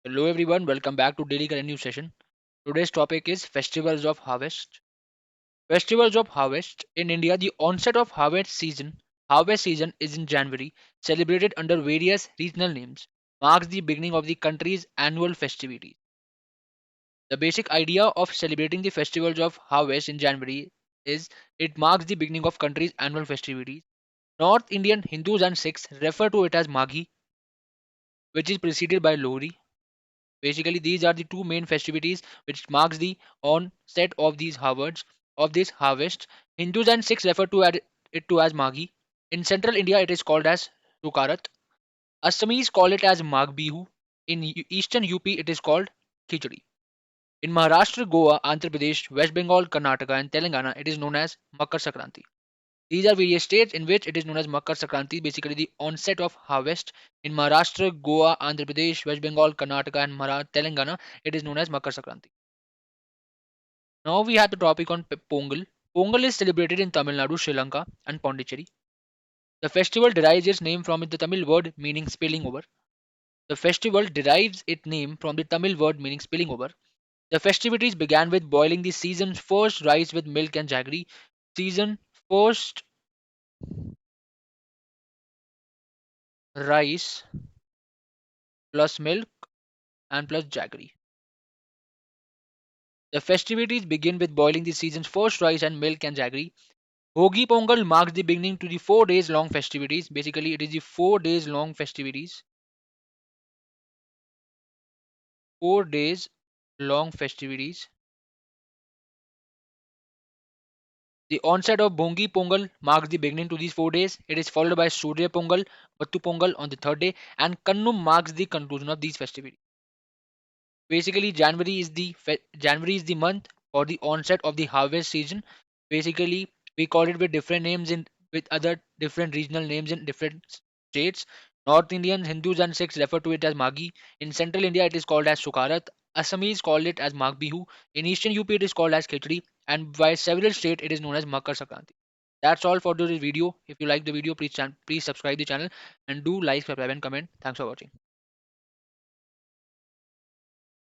Hello everyone, welcome back to Daily Current News session. Today's topic is Festivals of Harvest. Festivals of Harvest in India, the onset of harvest season is in January, celebrated under various regional names, marks the beginning of the country's annual festivities. The basic idea of celebrating the festivals of harvest in January is it marks the beginning of country's annual festivities. North Indian Hindus and Sikhs refer to it as Maghi, which is preceded by Lohri. Basically, these are the two main festivities which marks the onset of these harvests of this harvest. Hindus and Sikhs refer to it to as Maghi. In central India, it is called as Sukarat. Assamese call it as Magh Bihu. In eastern UP, it is called Khichdi. In Maharashtra, Goa, Andhra Pradesh, West Bengal, Karnataka, and Telangana, it is known as Makar Sakranti. These are various states in which it is known as Makar Sakranti, basically the onset of harvest. In Maharashtra, Goa, Andhra Pradesh, West Bengal, Karnataka, and Telangana, it is known as Makar Sakranti. Now we have the topic on Pongal. Pongal is celebrated in Tamil Nadu, Sri Lanka, and Pondicherry. The festival derives its name from the Tamil word meaning spilling over. The festival derives its name from the Tamil word meaning spilling over. The festivities began with boiling the season's first rice with milk and jaggery. Season first rice plus milk and plus jaggery. The festivities begin with boiling the season's first rice and milk and jaggery. Bhogi Pongal marks the beginning to the 4 days long festivities. Basically, it is the 4 days long festivities. 4 days long festivities. The onset of Bhongi Pongal marks the beginning to these 4 days. It is followed by Surya Pongal, Mattu Pongal on the third day, and Kannum marks the conclusion of these festivities. Basically, January is the month for the onset of the harvest season. Basically, we call it with different names in with other different regional names in different states. North Indian Hindus and Sikhs refer to it as Magi. In Central India, it is called as Sukarat. Assamese call it as Magh Bihu. In Eastern UP, it is called as Khichdi, and by several states, it is known as Makar Sakranti. That's all for today's video. If you like the video, please subscribe the channel and do like, subscribe, and comment. Thanks for watching.